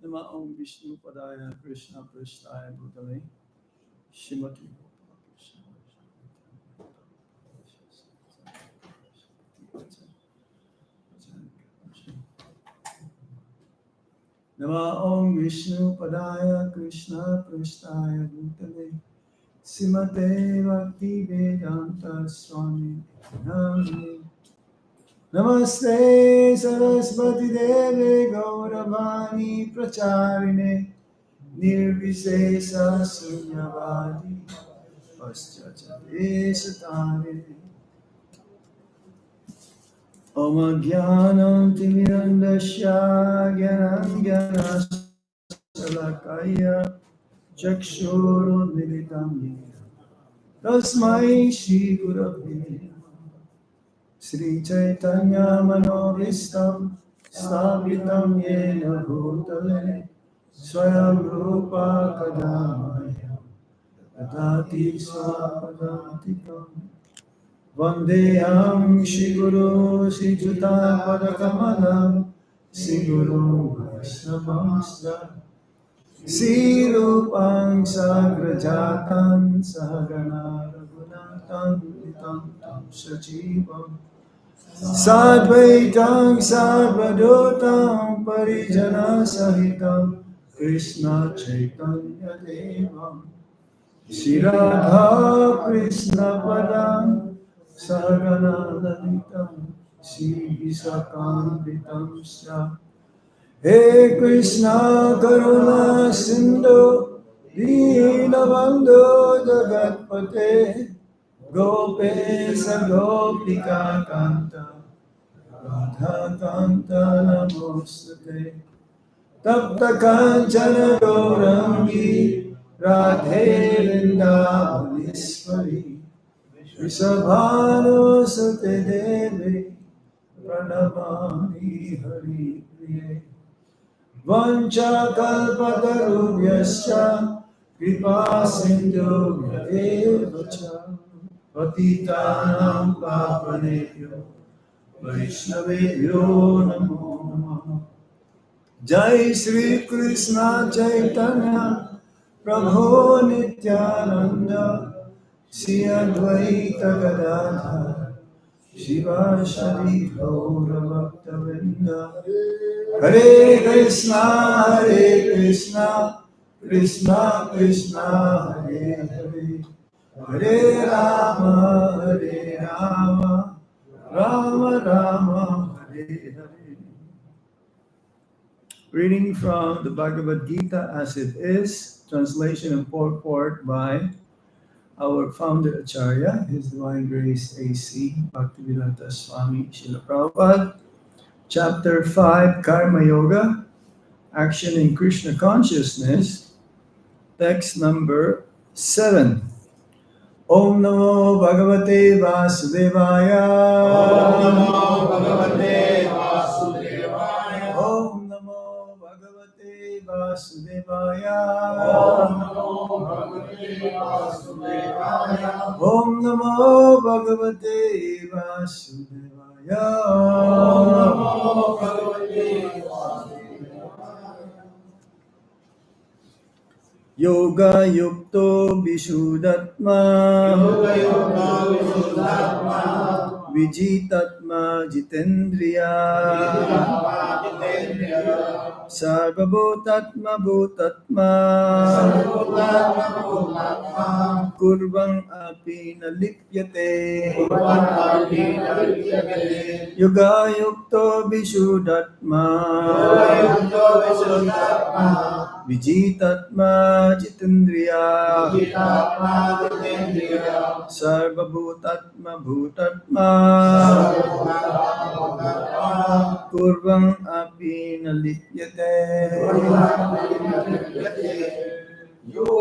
Nama Om Vishnu Padaya Krishna Prasthaya Bhutale Shrimati Nama Om Vishnu Padaya Krishna Prasthaya Bhutale Srimate Bhakti Vedanta Swami Namaste. Namaste Saraswati Deve Gauravani Pracharine Nirvisesa Sunyavadi Paschachate Satare Om Jnanam Timirandasya Gyanam Salakaya Chakshuru Militam Tasmai Shri Gurave Sri Chaitanya Manovistam Sthapitam Yena Bhutale Swayam Rupa Kadamaya Adati Swapadantikam Vandeham Shri Guru Shri Juta Padakamalam Shri Guru Vaishnavamsya Shri Rupam Sagrajatan Sahagana Raghunathan Vitam Tam Sajivam Sadvaitam Sarvadotam Parijana Sahitam Krishna Chaitanya Devam Shri Radha Krishna Padam Sagana Lalitam Shri Visakamritam Sya He Krishna Karuna Sindhu Deenabandhu Jagatpate Gopesa Gopika Kanta Radha Kanta Namostate Tapta Kanchana Gaurangi Radhe Vrindavaneshwari Vrishabhanu Sute Devi Pranamami Hari Priye Vancha Kalpatarubhyascha Kripa Sindhu Vyadevacha Patitanam Pavanebhyo Vaishnavebhyo Namo Namaha Jai Shri Krishna Chaitanya Prabhu Nityananda Shri Advaita Gadadhar Shiva Shri Gaura Bhakta Vrinda Hare Krishna Krishna Krishna Hare Hare Hare Rama Rama Rama Hare Hare. Reading from the Bhagavad Gita as it is, translation and purport by our founder Acharya, His Divine Grace A.C. Bhaktivedanta Swami Srila Prabhupada, Chapter 5, Karma Yoga, Action in Krishna Consciousness, text number 7. Om Namo Bhagavate Vasudevaya. Om Namo Bhagavate Vasudevaya. Om Namo Bhagavate Vasudevaya. Om Namo Bhagavate Vasudevaya. Om Namo Bhagavate Vasudevaya. Om Namo Bhagavate Vasudevaya. Yoga Yukto Vishuddhatma. Yoga Yukto Vishuddhatma. Vijitatma Jitendriya. Vijitatma Jitendriya. Sarvabhutatma Bhutatma Kurvang api nalipyate Yoga Yukto Vishuddhatma Vijitatma Jitindriya Sarvabhutatma Bhutatma Kurvang api nalipyate Yoga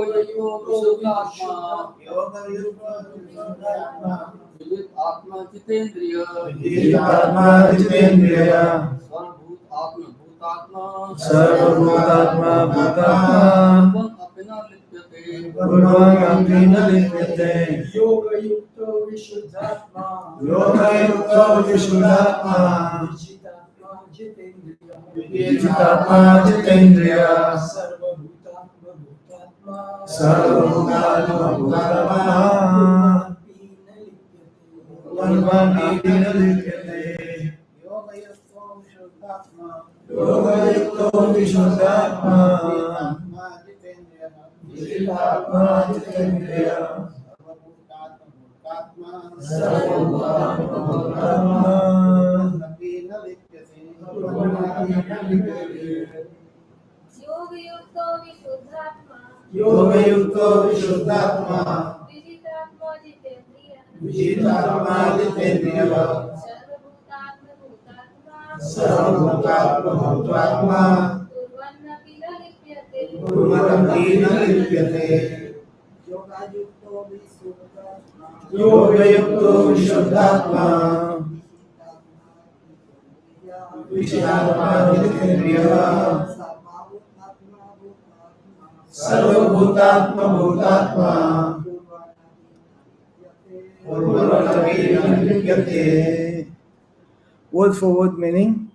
Vilit Atma Jitendriya Vijitatma Jitindriya Sarvabhutatma Bhutatma Sarvabhutatma Bhutatma Kurvang api nalipyate Yoga Yukto Vishuddhatma Vijitatma Jitendriya Vijitatma Jitindriya Sarvabhutatma Bhutatma Sarvabhutatma Bhutatma Kurvang api nalipyate Yoga Yukto Vishuddhatma Yoga Yukto Vishuddhatma Vijitatma Jitindriya Sarvabhutatma Bhutatma Yoga Yukto Vishuddhatma Yoga Yukto Vishuddhatma Vijitatma Jitendriya Vijitatma Jitindriya Sarvabhutatma Bhutatma Sarvabhutatma Bhutatma Kurvannapi nalipyate Kurvanapi nalipyate Yoga Yukto Vishuddhatma Yoga Yukto Vishuddhatma Vijitatma Jitindriya Sarvabhutatma Bhutatma Kurvanapi nalipyate. Word for word meaning.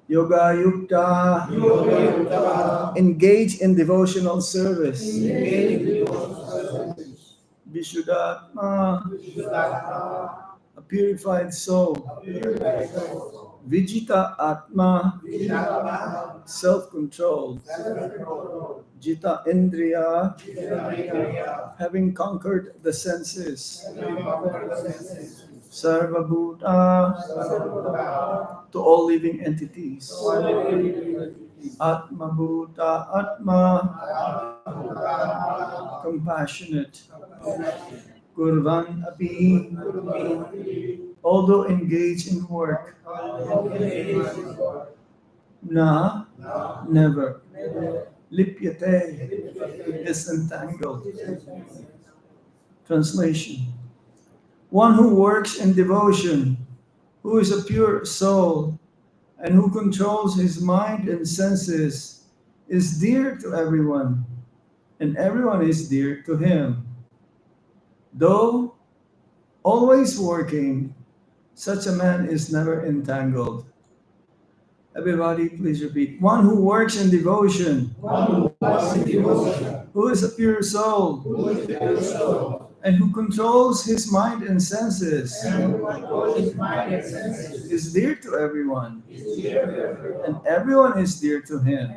Yoga Yukta. Engage in devotional service. Vishuddhatma. A purified soul. Vijita Atma. Self-control. Jita Indriya. Having conquered the senses. Sarvabhuta. To all living entities. Atma Bhuta Atma. Compassionate. Kurvan api. Although engaged in work. Na. Never. Lipyate. Disentangled. Translation. One who works in devotion, who is a pure soul, and who controls his mind and senses, is dear to everyone, and everyone is dear to him. Though always working, such a man is never entangled. Everybody, please repeat. One who works in devotion, who is a pure soul, and who controls his mind and senses, is dear to everyone, and everyone is dear to him.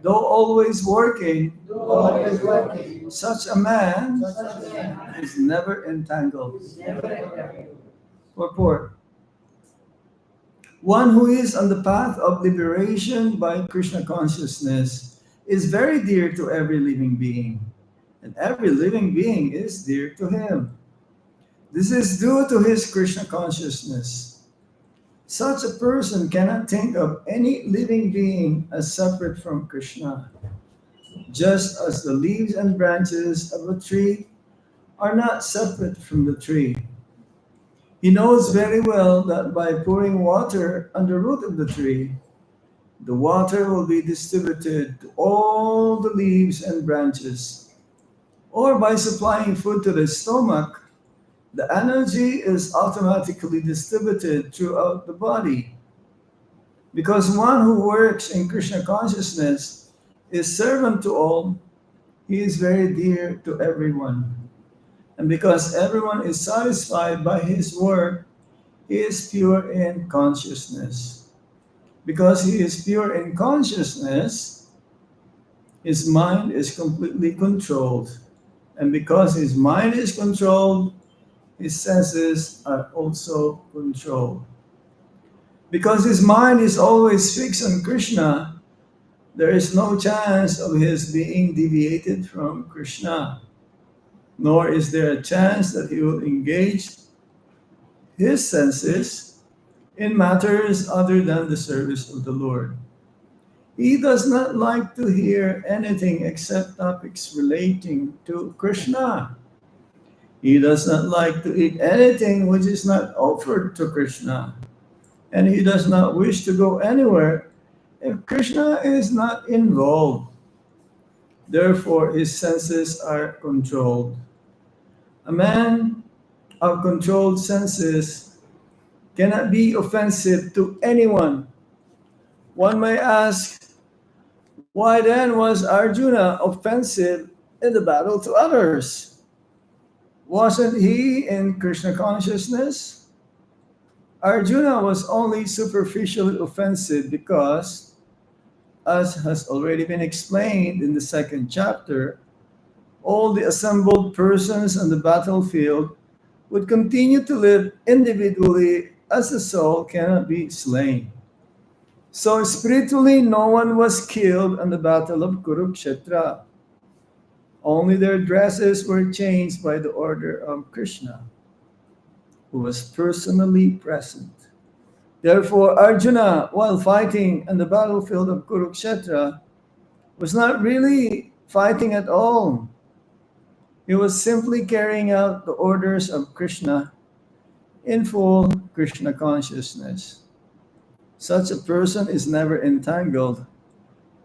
Though always working, such a man is never entangled. Purport. One who is on the path of liberation by Krishna consciousness is very dear to every living being, and every living being is dear to him. This is due to his Krishna consciousness. Such a person cannot think of any living being as separate from Krishna, just as the leaves and branches of a tree are not separate from the tree. He knows very well that by pouring water on the root of the tree, the water will be distributed to all the leaves and branches. Or by supplying food to the stomach, the energy is automatically distributed throughout the body. Because one who works in Krishna consciousness is servant to all, he is very dear to everyone. And because everyone is satisfied by his work, he is pure in consciousness. Because he is pure in consciousness, his mind is completely controlled. And because his mind is controlled, his senses are also controlled. Because his mind is always fixed on Krishna, there is no chance of his being deviated from Krishna, nor is there a chance that he will engage his senses in matters other than the service of the Lord. He does not like to hear anything except topics relating to Krishna. He does not like to eat anything which is not offered to Krishna. And he does not wish to go anywhere if Krishna is not involved. Therefore, his senses are controlled. A man of controlled senses cannot be offensive to anyone. One may ask, why then was Arjuna offensive in the battle to others? Wasn't he in Krishna consciousness? Arjuna was only superficially offensive because, as has already been explained in the second chapter, all the assembled persons on the battlefield would continue to live individually as the soul cannot be slain. So spiritually, no one was killed in the battle of Kurukshetra. Only their dresses were changed by the order of Krishna, who was personally present. Therefore, Arjuna, while fighting on the battlefield of Kurukshetra, was not really fighting at all. He was simply carrying out the orders of Krishna in full Krishna consciousness. Such a person is never entangled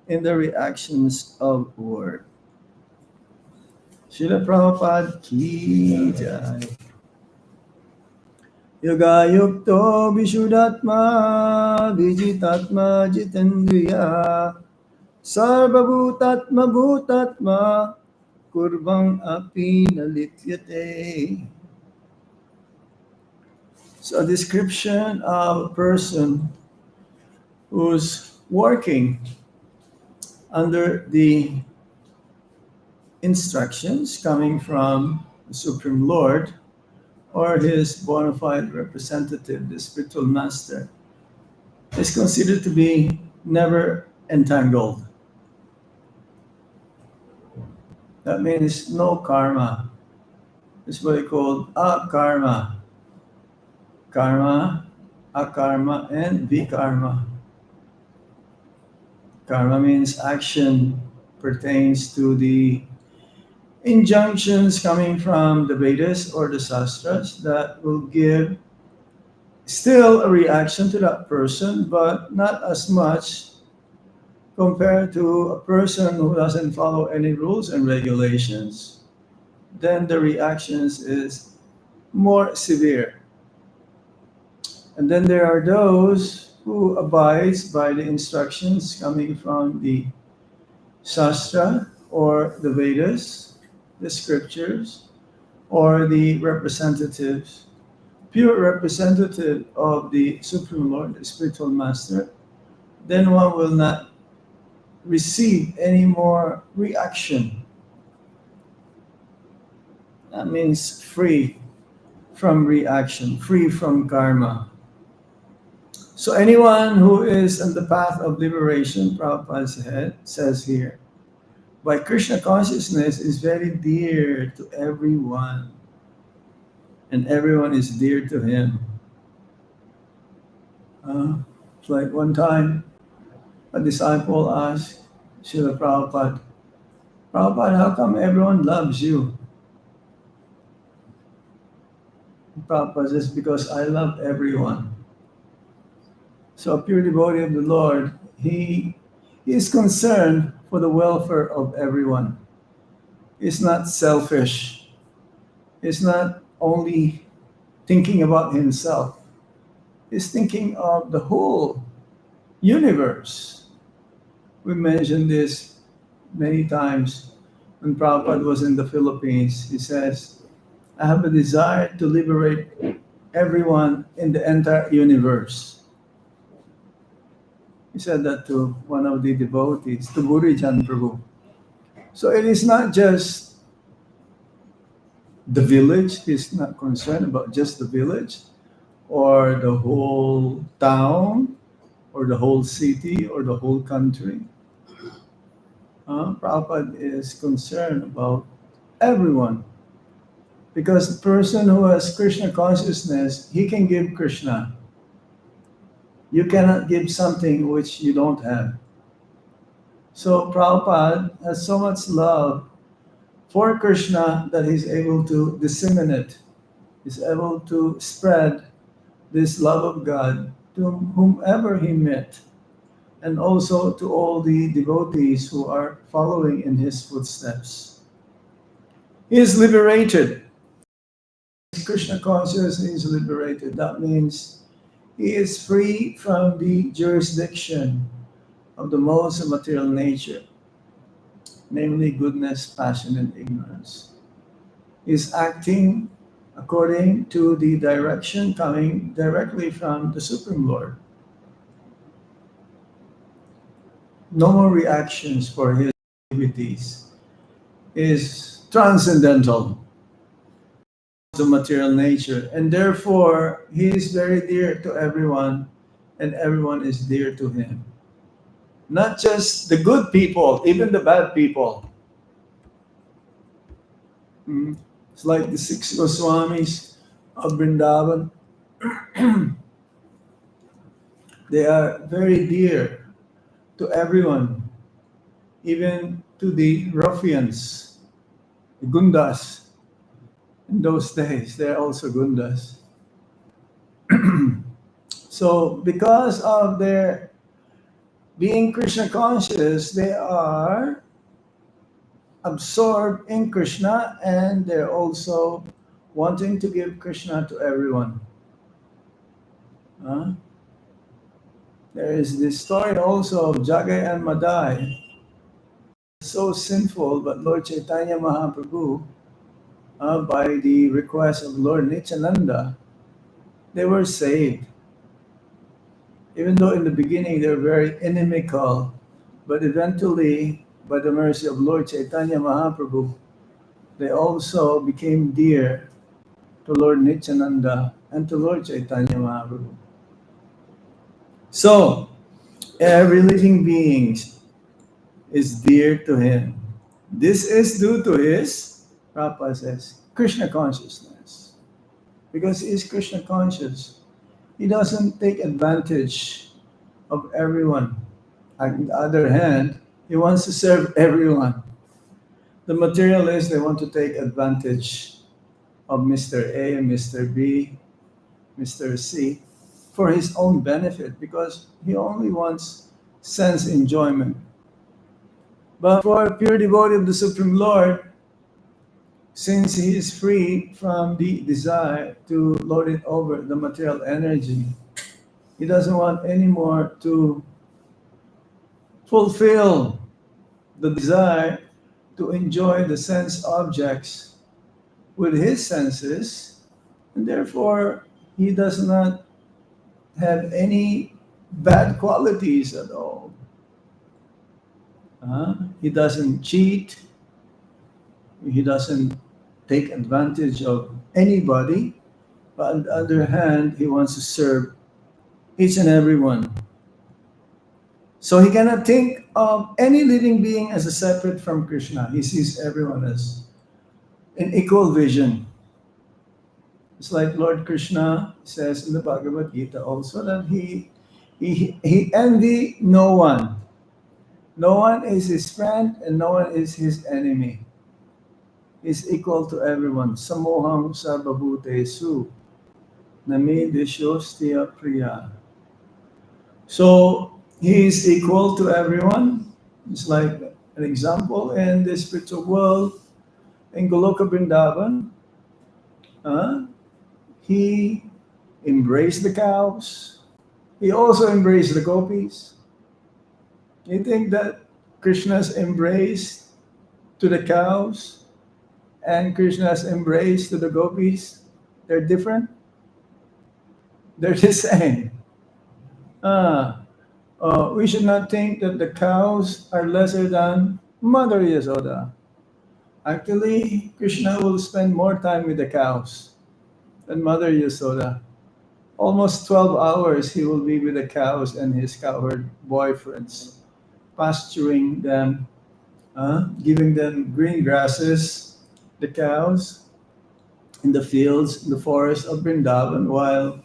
in the reactions of word. Srila Prabhupada ki jai. Yoga yukto vishuddhatma vijitatma jitendriya sarva bhutatma bhutatma kurvang api nalityate. So a description of a person who's working under the instructions coming from the Supreme Lord or his bona fide representative, the spiritual master, is considered to be never entangled. That means no karma. It's what they call akarma. Karma, akarma, and vikarma. Karma means action, pertains to the injunctions coming from the Vedas or the Shastras that will give still a reaction to that person, but not as much compared to a person who doesn't follow any rules and regulations. Then the reactions is more severe. And then there are those who abides by the instructions coming from the Shastra or the Vedas, the scriptures, or the representatives, pure representative of the Supreme Lord, the spiritual master. Then one will not receive any more reaction. That means free from reaction, free from karma. So anyone who is on the path of liberation, Prabhupada says here, by Krishna consciousness is very dear to everyone, and everyone is dear to him. It's like one time, a disciple asked Srila Prabhupada, Prabhupada, how come everyone loves you? Prabhupada says, because I love everyone. So a pure devotee of the Lord, he is concerned for the welfare of everyone. He's not selfish. He's not only thinking about himself. He's thinking of the whole universe. We mentioned this many times when Prabhupada was in the Philippines. He says, I have a desire to liberate everyone in the entire universe. He said that to one of the devotees, to Burijan Prabhu. So it is not just the village, he's not concerned about just the village or the whole town or the whole city or the whole country. Prabhupada is concerned about everyone because the person who has Krishna consciousness, he can give Krishna. You cannot give something which you don't have. So Prabhupada has so much love for Krishna that he's able to disseminate, he's able to spread this love of God to whomever he met, and also to all the devotees who are following in his footsteps. He is liberated. Krishna consciousness is liberated. That means he is free from the jurisdiction of the modes of material nature, namely goodness, passion, and ignorance. He is acting according to the direction coming directly from the Supreme Lord. No more reactions for his activities. Is transcendental to material nature, and therefore he is very dear to everyone, and everyone is dear to him. Not just the good people, even the bad people. It's like the six Goswamis of Vrindavan. They are very dear to everyone, even to the ruffians, the gundas. In those days, they're also gundas. So, because of their being Krishna conscious, they are absorbed in Krishna, and they're also wanting to give Krishna to everyone. There is this story also of Jagai and Madai. So sinful, but Lord Chaitanya Mahaprabhu, by the request of Lord Nityananda, they were saved. Even though in the beginning they were very inimical, but eventually, by the mercy of Lord Chaitanya Mahaprabhu, they also became dear to Lord Nityananda and to Lord Chaitanya Mahaprabhu. So, every living being is dear to him. This is due to his, Prabhupada says, Krishna consciousness. Because he is Krishna conscious, he doesn't take advantage of everyone. On the other hand, he wants to serve everyone. The materialists, they want to take advantage of Mr. A, Mr. B, Mr. C for his own benefit because he only wants sense enjoyment. But for a pure devotee of the Supreme Lord, since he is free from the desire to lord it over the material energy, he doesn't want anymore to fulfill the desire to enjoy the sense objects with his senses, and therefore he does not have any bad qualities at all. He doesn't cheat, he doesn't take advantage of anybody, but on the other hand, he wants to serve each and every one. So he cannot think of any living being as a separate from Krishna. He sees everyone as an equal vision. It's like Lord Krishna says in the Bhagavad Gita also that he envy no one. No one is his friend and no one is his enemy. He's equal to everyone. Samoham sarvabhutesu nami deshostya priya. So he is equal to everyone. It's like an example in the spiritual world in Goloka Vrindavan. He embraced the cows. He also embraced the gopis. You think that Krishna's embrace to the cows and Krishna's embrace to the gopis, they're different? They're the same. We should not think that the cows are lesser than Mother Yasoda. Actually, Krishna will spend more time with the cows than Mother Yasoda. Almost 12 hours he will be with the cows and his cowherd boyfriends, pasturing them, giving them green grasses, the cows, in the fields, in the forest of Vrindavan, while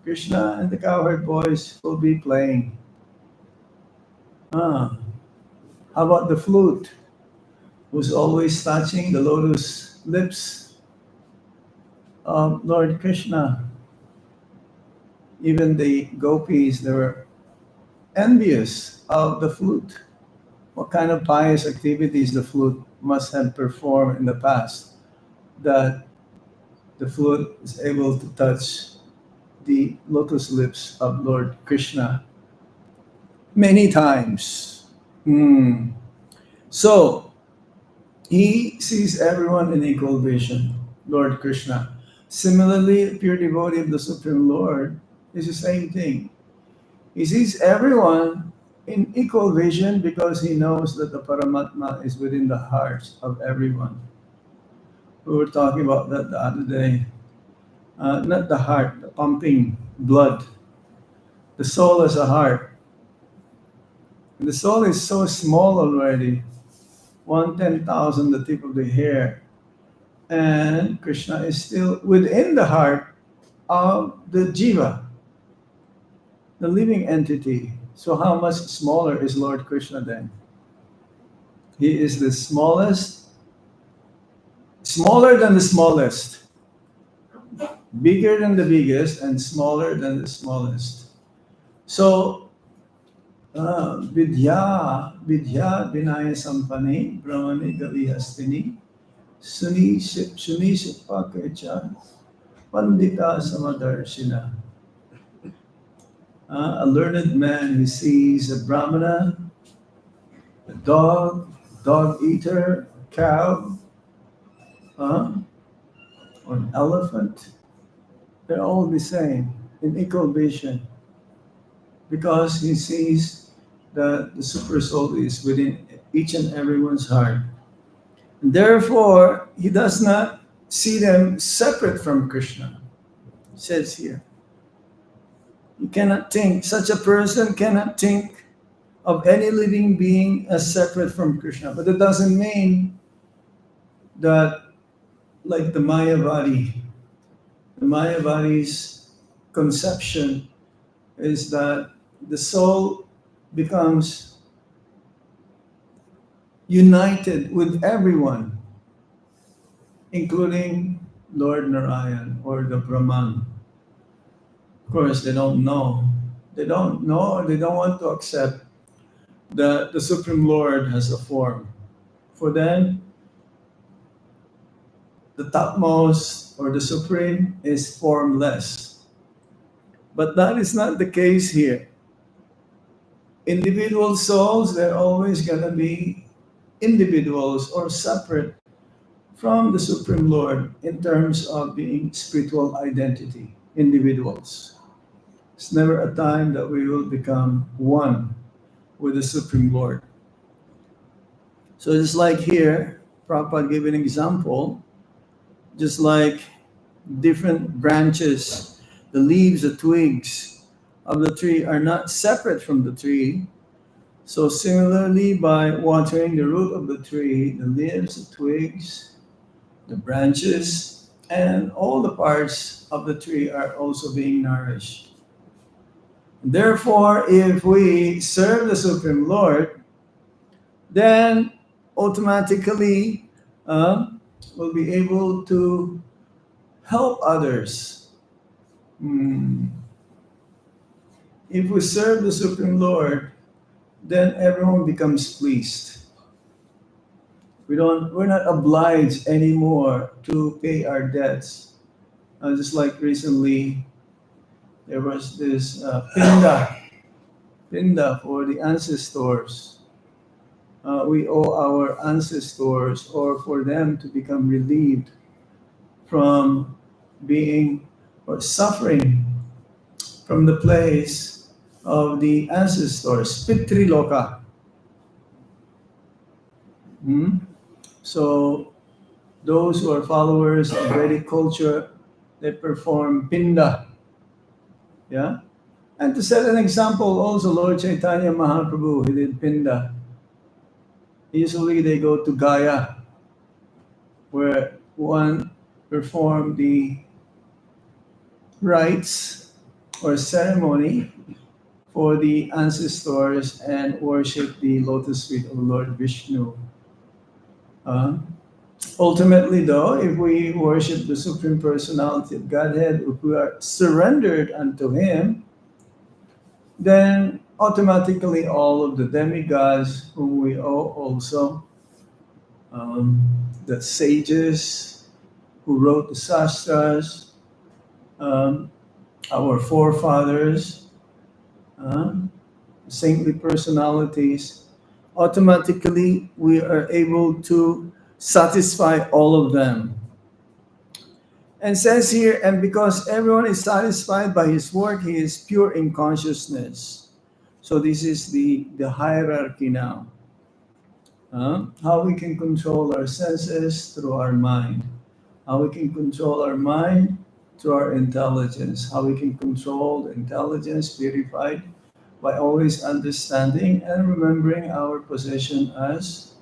Krishna and the cowherd boys will be playing. Ah, how about the flute, who's always touching the lotus lips of Lord Krishna? Even the gopis, they were envious of the flute. What kind of pious activities the flute must have performed in the past that the flute is able to touch the lotus lips of Lord Krishna many times. Hmm. So he sees everyone in equal vision, Lord Krishna. Similarly, a pure devotee of the Supreme Lord is the same thing. He sees everyone in equal vision because he knows that the Paramatma is within the hearts of everyone. We were talking about that the other day. Not the heart, the pumping blood. The soul has a heart. And the soul is so small already, 1/10,000 the tip of the hair. And Krishna is still within the heart of the jiva, the living entity. So how much smaller is Lord Krishna then? He is the smallest, smaller than the smallest, bigger than the biggest, and smaller than the smallest. So, vidya vinaya sampane brahmane gavihastini suni shipakacha pandita samadarshina. A learned man who sees a brahmana, a dog eater, a cow, uh, or an elephant, they're all the same in equal vision because he sees that the super soul is within each and everyone's heart. And therefore, he does not see them separate from Krishna. It says here. You cannot think, such a person cannot think of any living being as separate from Krishna. But that doesn't mean that, like the Mayavadi's conception is that the soul becomes united with everyone, including Lord Narayan or the Brahman. Of course, they don't know. They don't know, they don't want to accept that the Supreme Lord has a form. For them, the topmost or the Supreme is formless. But that is not the case here. Individual souls, they're always going to be individuals or separate from the Supreme Lord in terms of being spiritual identity, individuals. It's never a time that we will become one with the Supreme Lord. So just like here, Prabhupada gave an example, just like different branches, the leaves, the twigs of the tree are not separate from the tree. So similarly, by watering the root of the tree, the leaves, the twigs, the branches, and all the parts of the tree are also being nourished. Therefore, if we serve the Supreme Lord, then automatically we'll be able to help others. If we serve the Supreme Lord, then everyone becomes pleased. We're not obliged anymore to pay our debts. Just like recently, there was this pinda for the ancestors. We owe our ancestors, or for them to become relieved from being or suffering from the place of the ancestors, Pitriloka. Hmm? So those who are followers of Vedic culture, they perform pinda. Yeah. And to set an example, also Lord Chaitanya Mahaprabhu, he did pinda. Usually they go to Gaya, where one perform the rites or ceremony for the ancestors and worship the lotus feet of Lord Vishnu. Uh, Ultimately, though, if we worship the Supreme Personality of Godhead, if we are surrendered unto Him, then automatically all of the demigods whom we owe also, um, the sages who wrote the sastras, um, our forefathers, um, saintly personalities, automatically we are able to satisfy all of them. And says here, and because everyone is satisfied by his work, he is pure in consciousness. So this is the hierarchy now. How we can control our senses through our mind. How we can control our mind through our intelligence. How we can control the intelligence purified by always understanding and remembering our position as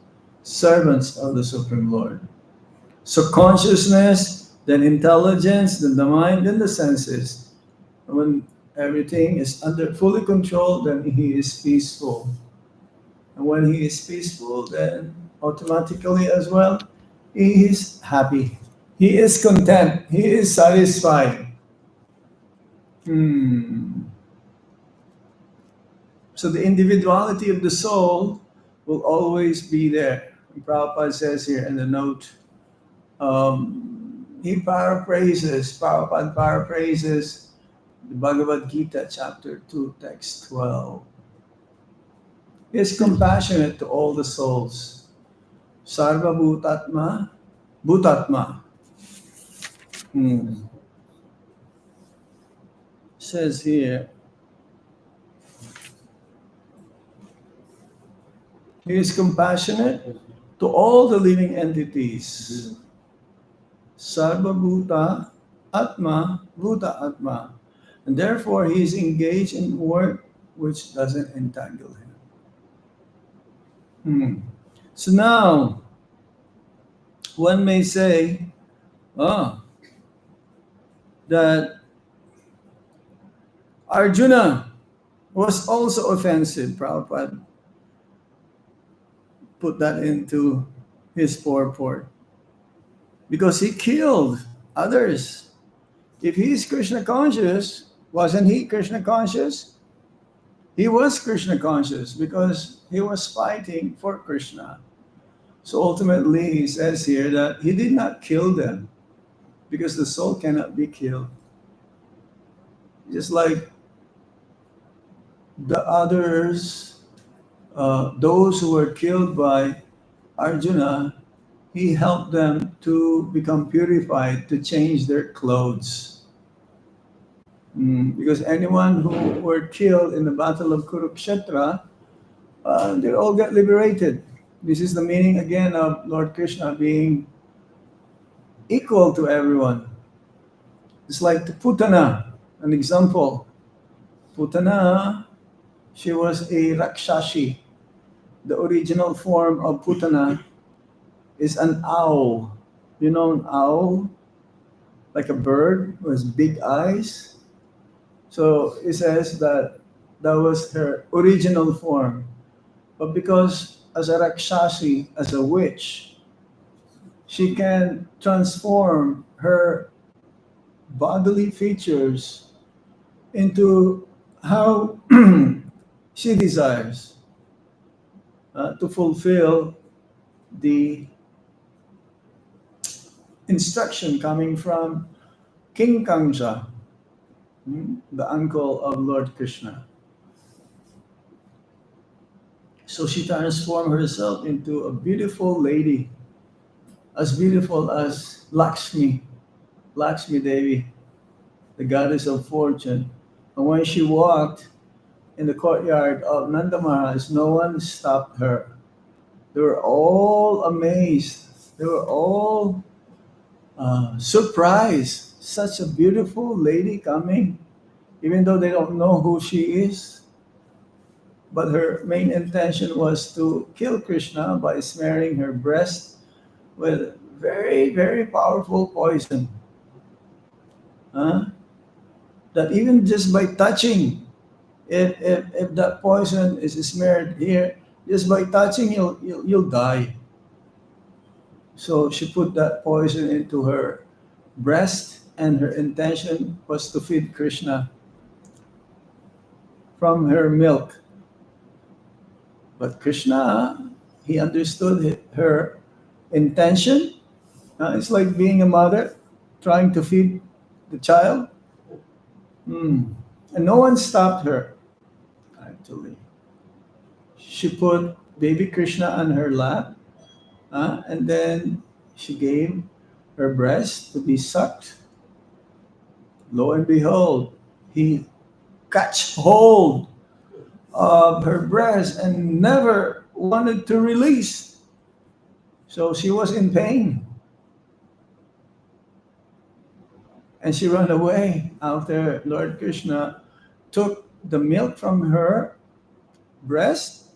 servants of the Supreme Lord. So consciousness, then intelligence, then the mind, then the senses. When everything is under fully controlled, then he is peaceful. And when he is peaceful, then automatically as well, he is happy. He is content. He is satisfied. Hmm. So the individuality of the soul will always be there. And Prabhupada says here in the note, Prabhupada paraphrases the Bhagavad Gita, chapter 2, text 12. He is compassionate to all the souls. Sarva Bhutatma, Bhutatma. Hmm. Says here, he is compassionate to all the living entities. Sarva Bhuta Atma, Bhuta Atma. And therefore he is engaged in work which doesn't entangle him. So now, one may say, oh, that Arjuna was also offensive. Prabhupada put that into his purport. Because he killed others. If he is Krishna conscious, wasn't he Krishna conscious? He was Krishna conscious because he was fighting for Krishna. So ultimately, he says here that he did not kill them because the soul cannot be killed. Just like the others, those who were killed by Arjuna, he helped them to become purified, to change their clothes. Because anyone who were killed in the battle of Kurukshetra, they all get liberated. This is the meaning again of Lord Krishna being equal to everyone. It's like the Putana, an example. Putana, she was a Rakshashi. The original form of Putana is an owl. You know an owl? Like a bird with big eyes. So it says that that was her original form. But because as a Rakshasi, as a witch, she can transform her bodily features into how she desires to fulfill the instruction coming from King Kamsa, the uncle of Lord Krishna. So she transformed herself into a beautiful lady, as beautiful as Lakshmi Devi, the goddess of fortune. And when she walked, in the courtyard of Nanda Maharaj, no one stopped her. They were all amazed. They were all surprised. Such a beautiful lady coming, even though they don't know who she is. But her main intention was to kill Krishna by smearing her breast with very, very powerful poison. Huh? That even just by touching, if that poison is smeared here, just by touching, you'll die. So she put that poison into her breast, and her intention was to feed Krishna from her milk. But Krishna, he understood her intention. It's like being a mother trying to feed the child. Mm. And no one stopped her, actually. She put baby Krishna on her lap, and then she gave her breast to be sucked. Lo and behold, he catch hold of her breast and never wanted to release. So she was in pain. And she ran away after Lord Krishna took the milk from her breast,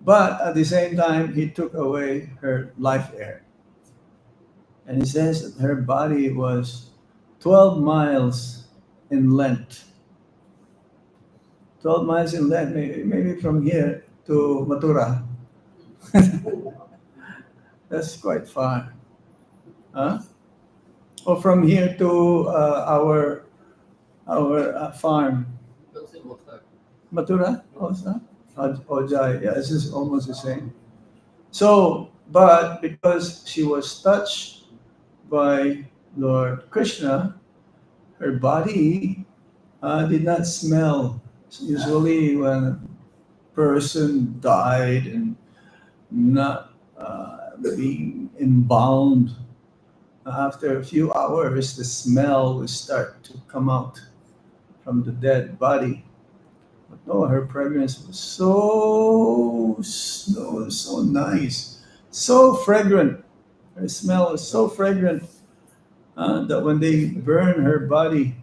but at the same time, he took away her life air. And he says that her body was 12 miles in length. 12 miles in length, maybe from here to Mathura. That's quite far. Huh? Or from here to our farm. Mathura also? Ojai, yeah, this is almost the same. So, but because she was touched by Lord Krishna, her body did not smell. Usually, when a person died and not being embalmed, after a few hours, the smell will start to come out from the dead body. But no, her fragrance was so nice, so fragrant. Her smell was so fragrant that when they burn her body,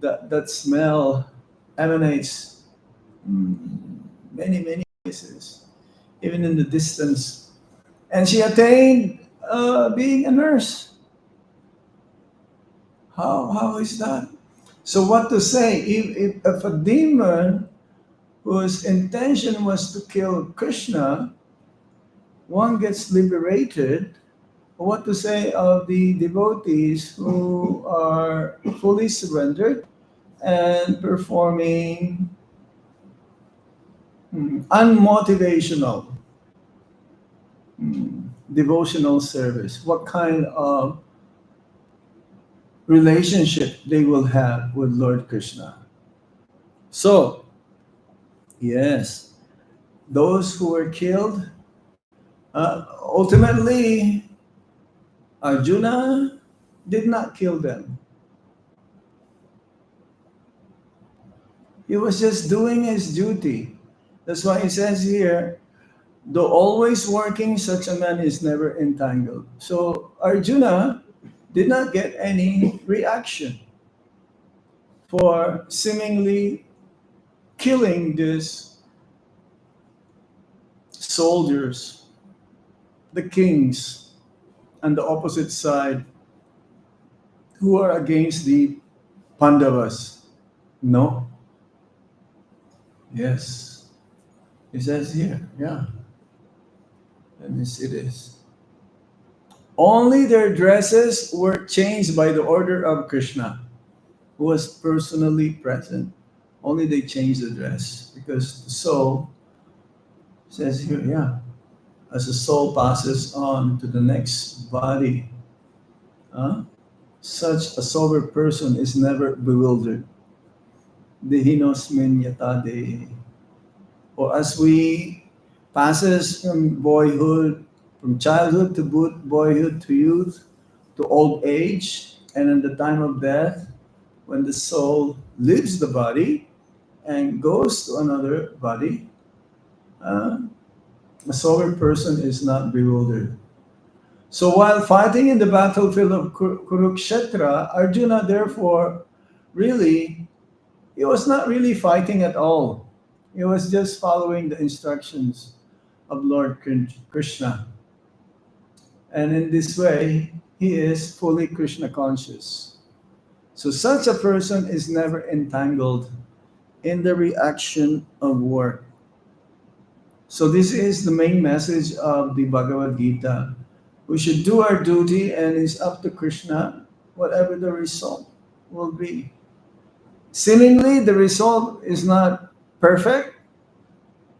that smell emanates many places, even in the distance. And she attained being a nurse. How is that? So what to say? If a demon whose intention was to kill Krishna, one gets liberated, what to say of the devotees who are fully surrendered and performing unmotivational devotional service? What kind of relationship they will have with Lord Krishna? So, yes, those who were killed, ultimately, Arjuna did not kill them. He was just doing his duty. That's why it says here, though always working, such a man is never entangled. So Arjuna did not get any reaction for seemingly killing these soldiers, the kings, on the opposite side who are against the Pandavas. No. Yes. It says here, yeah. Let me see this. Only their dresses were changed by the order of Krishna, who was personally present. Only they changed the dress because the soul says here, yeah, as the soul passes on to the next body, such a sober person is never bewildered. Dehinosmin yata. Or as we passes from boyhood, from childhood to boyhood to youth to old age, and in the time of death, when the soul leaves the body, and goes to another body, uh, a sober person is not bewildered. So while fighting in the battlefield of Kurukshetra, Arjuna therefore really, he was not really fighting at all. He was just following the instructions of Lord Krishna. And in this way, he is fully Krishna conscious. So such a person is never entangled in the reaction of work. So this is the main message of the Bhagavad Gita. We should do our duty and it's up to Krishna whatever the result will be. Seemingly the result is not perfect,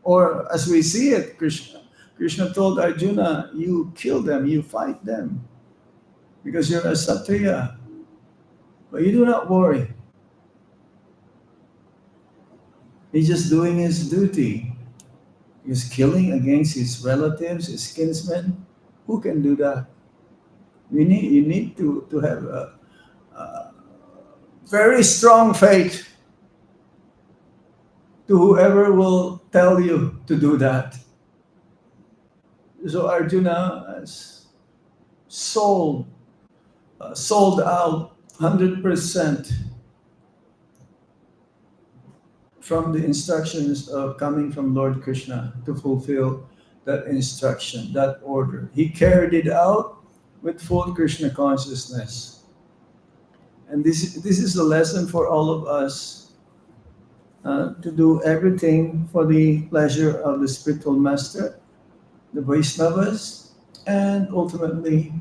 or as we see it, Krishna told Arjuna, you kill them, you fight them, because you're a Satriya. But you do not worry. He's just doing his duty. He's killing against his relatives, his kinsmen. Who can do that? You need to have a very strong faith to whoever will tell you to do that. So Arjuna has sold, sold out 100% from the instructions of coming from Lord Krishna to fulfill that instruction, that order. He carried it out with full Krishna consciousness. And this is a lesson for all of us, to do everything for the pleasure of the spiritual master, the Vaishnavas, and ultimately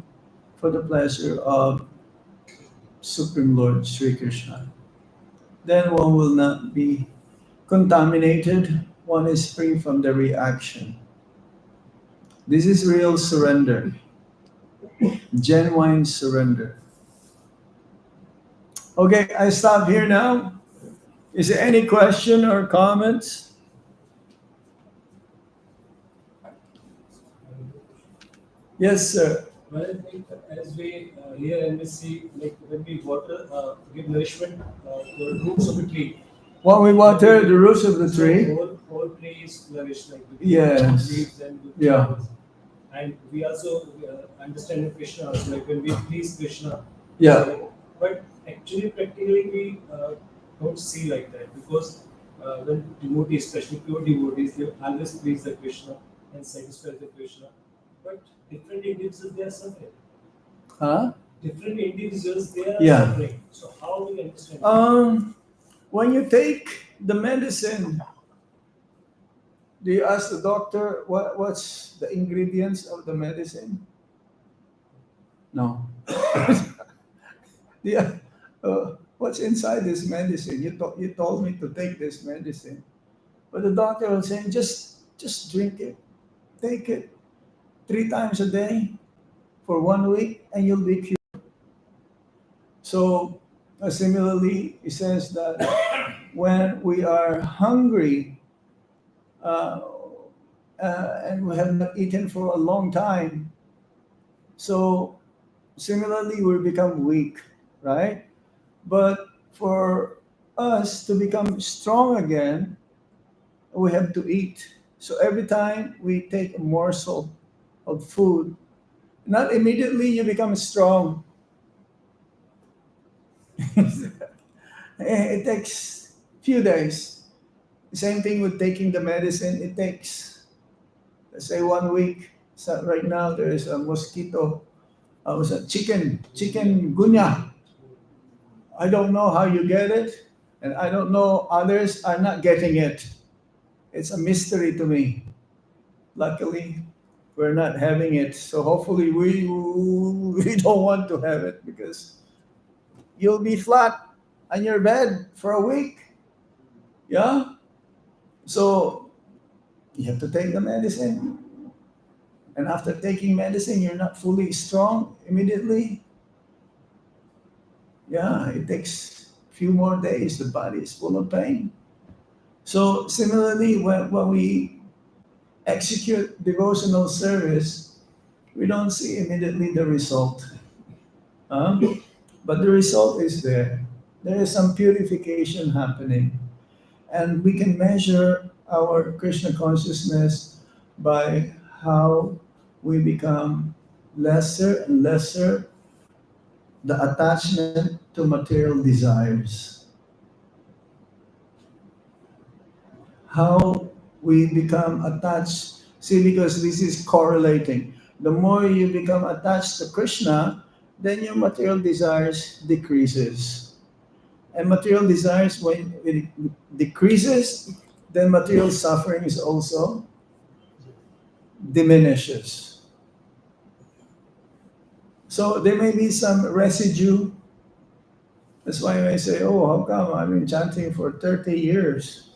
for the pleasure of Supreme Lord Sri Krishna. Then one will not be contaminated, one is free from the reaction. This is real surrender, genuine surrender. Okay, I stop here now. Is there any question or comments? Yes, sir. Well, I think as we here and we see, like when we water, give nourishment to the roots of the tree. When we water the roots of the tree, So whole tree is nourished, like with yes, leaves and with yeah, flowers. And we also understand in Krishna, also, like when we please Krishna. yeah, So, but actually, practically, we don't see like that, because when devotees, especially pure devotees, they always please the Krishna and satisfy the Krishna. But different individuals, they are suffering. huh? Different individuals, they are Yeah. suffering. So how do we understand? When you take the medicine, do you ask the doctor what's the ingredients of the medicine? No. Yeah. What's inside this medicine? You told me to take this medicine, but the doctor will say just drink it, take it 3 times a day for 1 week, and you'll be cured. So similarly, he says that when we are hungry, uh, and we have not eaten for a long time, so similarly we become weak, right? But for us to become strong again, we have to eat. So every time we take a morsel of food, not immediately you become strong. It takes few days. Same thing with taking the medicine. It takes, let's say, 1 week. So right now there is a mosquito. Was a chicken gunya. I don't know how you get it, and I don't know others are not getting it. It's a mystery to me. Luckily, we're not having it. So hopefully we don't want to have it, because you'll be flat on your bed for a week. Yeah? So you have to take the medicine. And after taking medicine, you're not fully strong immediately. Yeah, it takes a few more days. The body is full of pain. So similarly, when we execute devotional service, we don't see immediately the result. But the result is there. There is some purification happening. And we can measure our Krishna consciousness by how we become lesser and lesser the attachment to material desires. How we become attached. See, because this is correlating. The more you become attached to Krishna, then your material desires decreases. And material desires, when it decreases, then material suffering is also diminishes. So there may be some residue. That's why I say, oh, how come I've been chanting for 30 years?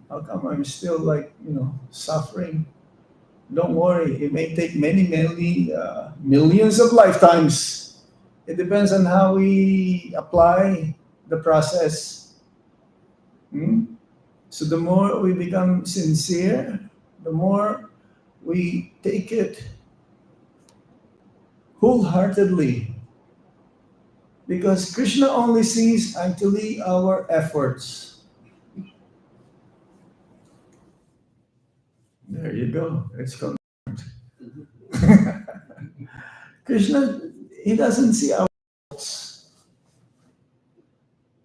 How come I'm still suffering? Don't worry, it may take many, many millions of lifetimes. It depends on how we apply the process. Hmm? So the more we become sincere, the more we take it wholeheartedly. Because Krishna only sees actually our efforts. There you go. It's called. Krishna, he doesn't see our faults.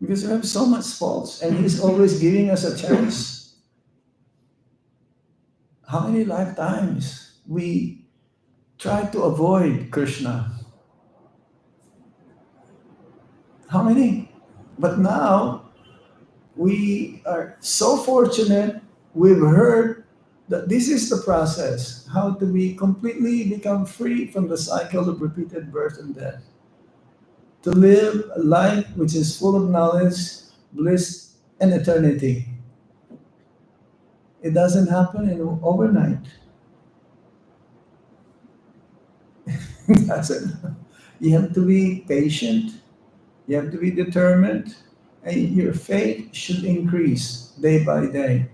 Because we have so much faults and he's always giving us a chance. How many lifetimes we try to avoid Krishna? How many? But now we are so fortunate, we've heard that this is the process, how to be completely become free from the cycle of repeated birth and death. To live a life which is full of knowledge, bliss, and eternity. It doesn't happen in overnight. It doesn't. You have to be patient, you have to be determined, and your faith should increase day by day.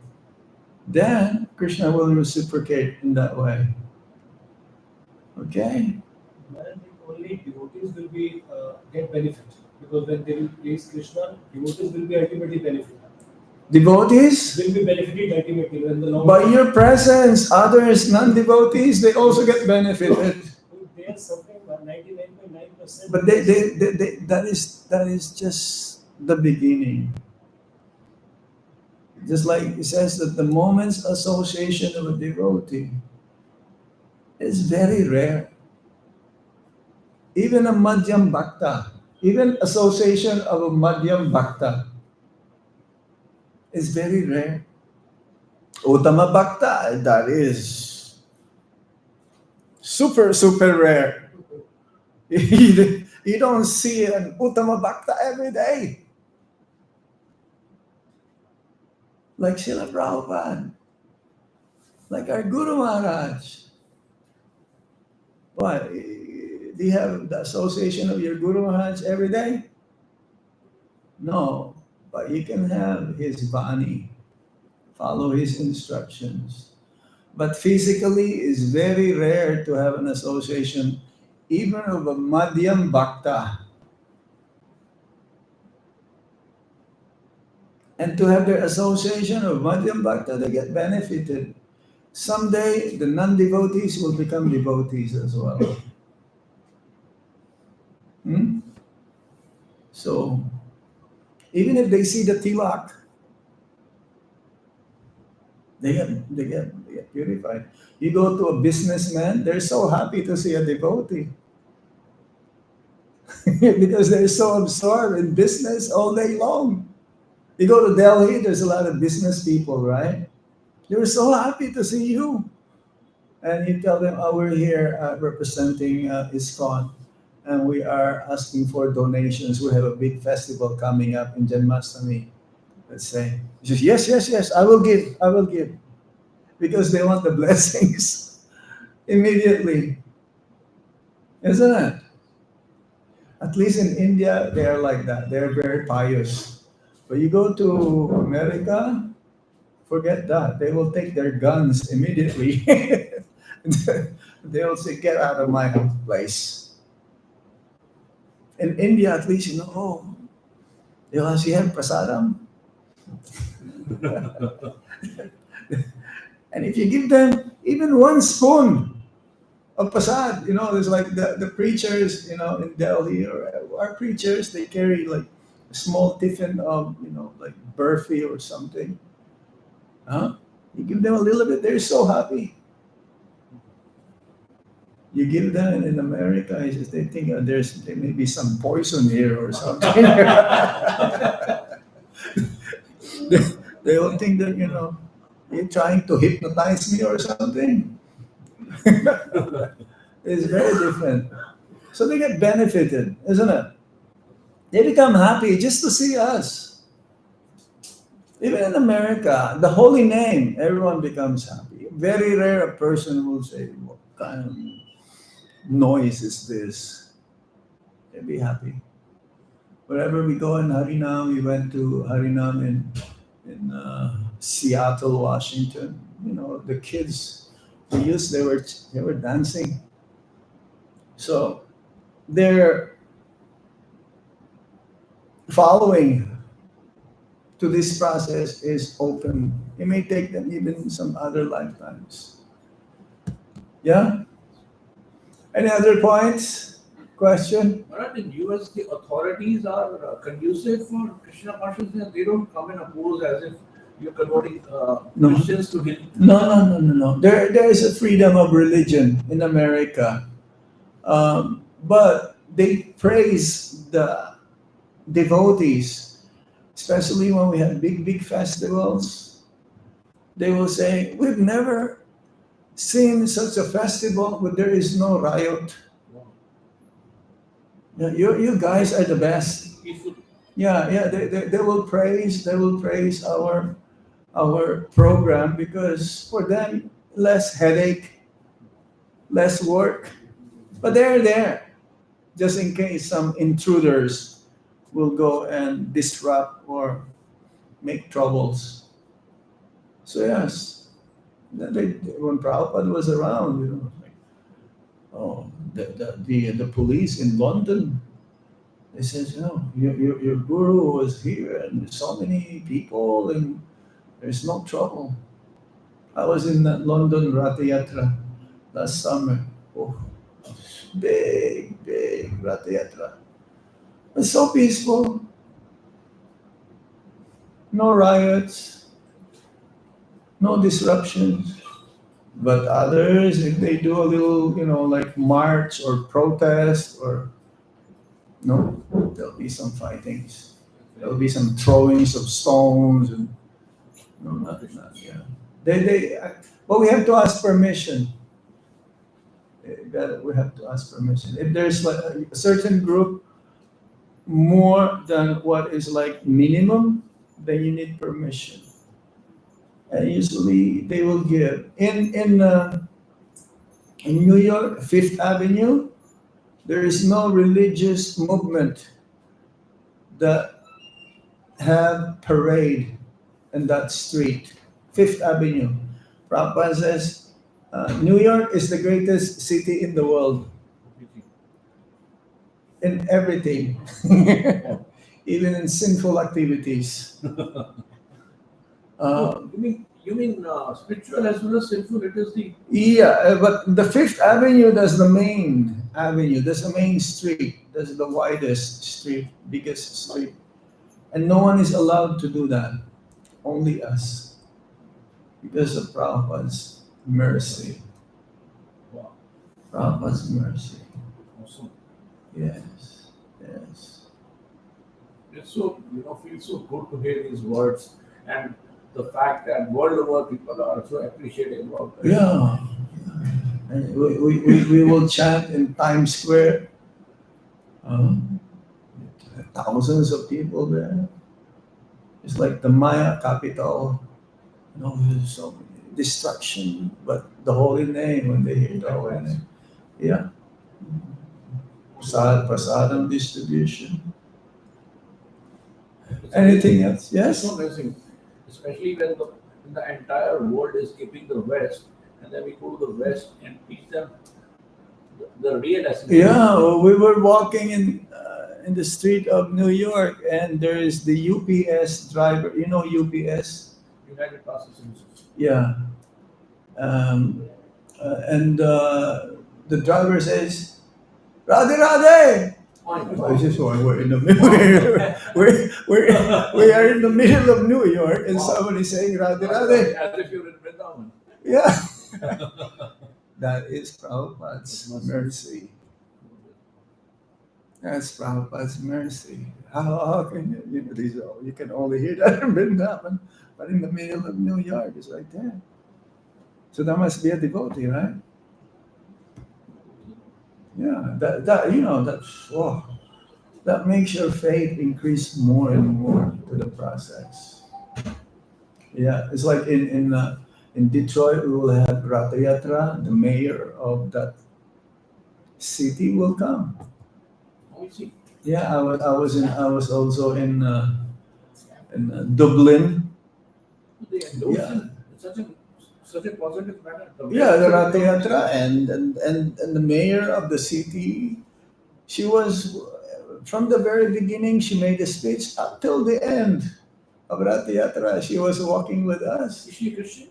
Then Krishna will reciprocate in that way. Okay? And only devotees will be get benefit because when they will praise Krishna, devotees will be ultimately benefited. Devotees, Will be benefited ultimately when the long by your presence, others, non-devotees, they also get benefited. they are suffering by 99.9%. But that is just the beginning. Just like it says that the moment's association of a devotee is very rare. Even a Madhyam Bhakta, even association of a Madhyam Bhakta is very rare. Uttama Bhakta, that is super, super rare. You don't see an Uttama Bhakta every day. Like Srila Prabhupada, like our Guru Maharaj. What? Do you have the association of your Guru Maharaj every day? No, but you can have his Vani, follow his instructions. But physically, it's very rare to have an association, even of a Madhyam Bhakta. And to have their association of Madhyam Bhakta, they get benefited. Someday, the non-devotees will become devotees as well. Hmm? So, even if they see the tilak, they get purified. You go to a businessman, they're so happy to see a devotee. Because they're so absorbed in business all day long. You go to Delhi, there's a lot of business people, right? They're so happy to see you. And you tell them, oh, we're here representing ISKCON, and we are asking for donations. We have a big festival coming up in Janmashtami, let's say. He says, yes, yes, yes, I will give. Because they want the blessings immediately. Isn't it? At least in India, they are like that. They're very pious. But you go to America, forget that. They will take their guns immediately. They will say, get out of my place. In India, at least, oh, you ask, you have prasadam? And if you give them even one spoon of prasad, there's like the preachers, in Delhi, or our preachers, they carry like a small tiffin of, like burfi or something. Huh? You give them a little bit, they're so happy. You give them in America, it's just they think there may be some poison here or something. they, they will think that, you're trying to hypnotize me or something. It's very different. So they get benefited, isn't it? They become happy just to see us. Even in America, the holy name, everyone becomes happy. Very rare a person will say, what kind of noise is this? They'll be happy. Wherever we go in Harinam, we went to Harinam in Seattle, Washington. The kids, they were dancing. So they're following to this process is open. It may take them even some other lifetimes. Yeah? Any other points? Question? Maharaj, in US, the authorities are conducive for Krishna consciousness. They don't come and oppose as if you're converting No. Christians to Hindu. No. There is a freedom of religion in America. But they praise the devotees, especially when we have big festivals. They will say, we've never seen such a festival where there is no riot. Yeah, you guys are the best. Peaceful. Yeah. They will praise our program because for them less headache, less work. But they're there just in case some intruders will go and disrupt or make troubles. So yes, when Prabhupada was around, the police in London, they said, your guru was here and there's so many people and there's no trouble. I was in that London Ratha Yatra last summer. Oh, big Ratha Yatra. It's so peaceful. No riots, no disruptions. But others, if they do a little, like march or protest there'll be some fightings. There'll be some throwings of stones and not, yeah. But we have to ask permission. We have to ask permission. If there's like a certain group more than what is like minimum, then you need permission. And usually they will give. In New York, Fifth Avenue, there is no religious movement that have parade in that street. Fifth Avenue. Prabhupada says, New York is the greatest city in the world. In everything. Even in sinful activities. You mean spiritual as well as sinful? It is the Yeah, but the Fifth Avenue, that's the main avenue. That's the main street. That's the widest street, biggest street. And no one is allowed to do that. Only us. Because of Prabhupada's mercy. wow. Prabhupada's mercy. Awesome. Yes. It's so feels so good to hear these words and the fact that world over people are so appreciative of it. Yeah. And we will chant in Times Square. Thousands of people there. It's like the Maya capital. There's so many destruction, but the holy name, when they hear the holy name. Yeah. Prasadam distribution. Anything else? It's Yes? so amazing, especially when the entire world is keeping the West, and then we go to the West and teach them the real essence. Yeah, well, we were walking in the street of New York, and there is the UPS driver. UPS? United Processing. Yeah. And the driver says, Radhe Radhe! Oh, this is why we're in the middle. We are in the middle of New York and somebody saying Radhe Radhe. As if you're in Vrindavan. Yeah. That is Prabhupada's mercy. That's Prabhupada's mercy. How can you can only hear that in Vrindavan, but in the middle of New York, it's right there. So that must be a devotee, right? Yeah, that makes your faith increase more and more to the process. Yeah, it's like in Detroit, we will have Ratha Yatra. The mayor of that city will come. Oh, see. Yeah, I was also in Dublin. They endorse Yeah. it. It's such a positive matter. Yeah, the Ratha Yatra and the mayor of the city. She was from the very beginning. She made a speech up till the end of Ratha Yatra. She was walking with us. Is she a Christian?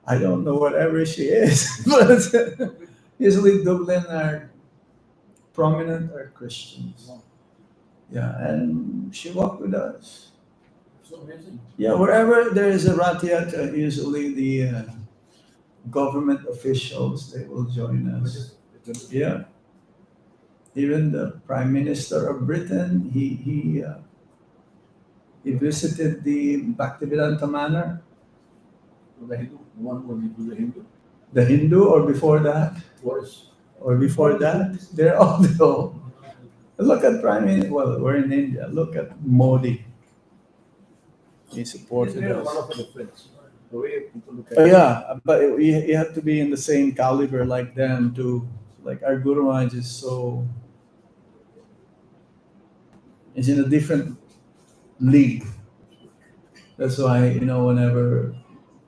I don't know whatever she is, but usually Dublin are prominent are Christians. Yeah, and she walked with us. So amazing. Yeah, wherever there is a Rath Yatra, usually the government officials they will join us. Yeah, even the Prime Minister of Britain, he visited the Bhaktivedanta Manor, The Hindu, one who was into the Hindu. the Hindu, or before that, What is? or before that, they're all the. Look at Prime Minister. Well, we're in India. Look at Modi. He supported Isn't there a lot us. of a difference? The way people look at Oh, it. yeah, but you have to be in the same caliber like them too. Like our Guru Maharaj is so is in a different league. That's why whenever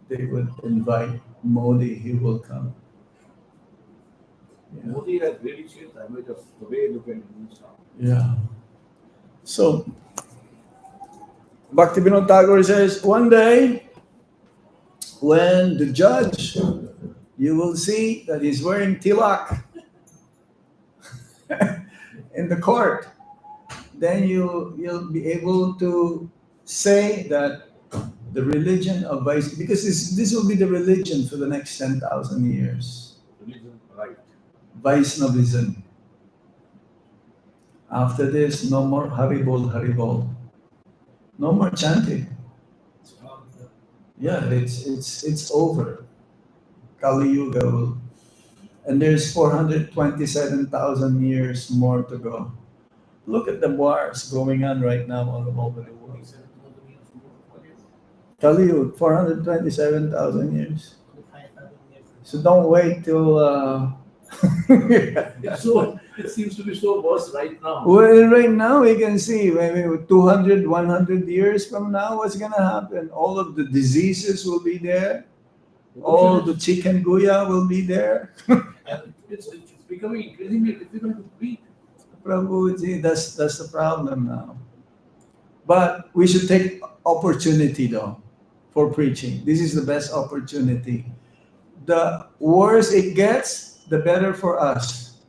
they would invite Modi, he will come. Yeah. Modi has really changed the image of the way you look at Indians now. Yeah. So Bhaktivinoda Tagore says, one day when the judge, you will see that he's wearing tilak in the court. Then you'll be able to say that the religion of vice, because this will be the religion for the next 10,000 years. Religion, right. Vaishnavism. After this, no more Haribol, Haribol. No more chanting. Yeah, it's over. Kali Yuga will, and there's 427,000 years more to go. Look at the wars going on right now all over the world. Kali Yuga, 427,000 years. So don't wait till. So it seems to be so worse right now. Well, right now we can see maybe 200, 100 years from now, what's going to happen? All of the diseases will be there. All the chikungunya will be there. And it's becoming increasingly difficult to breathe. Prabhuji, that's the problem now. But we should take opportunity though for preaching. This is the best opportunity. The worse it gets, the better for us,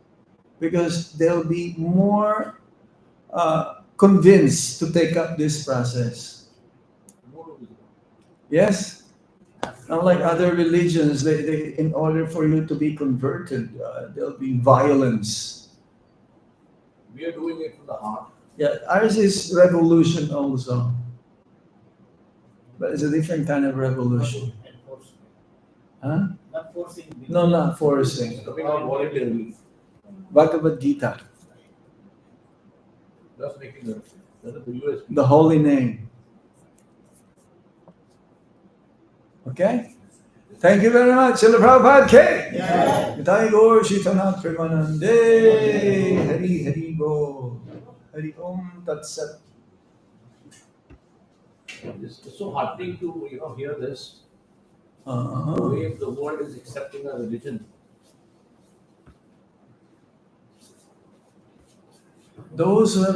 because they'll be more convinced to take up this process. Yes, unlike other religions, they in order for you to be converted, there'll be violence. We are doing it from the heart. Yeah, ours is revolution also, but it's a different kind of revolution. Huh? Not forcing. No, not forcing. It's coming out voluntarily. Bhagavad Gita, Thus making the US. the holy name. Okay? Thank you very much. Srila Prabhupada K. Nitai Gaur Shitanath Premanande. Hari Hari Bo. Hari Om Tat Sat. It's so heartening to hear this. The Uh-huh. way the world is accepting our religion. Those who have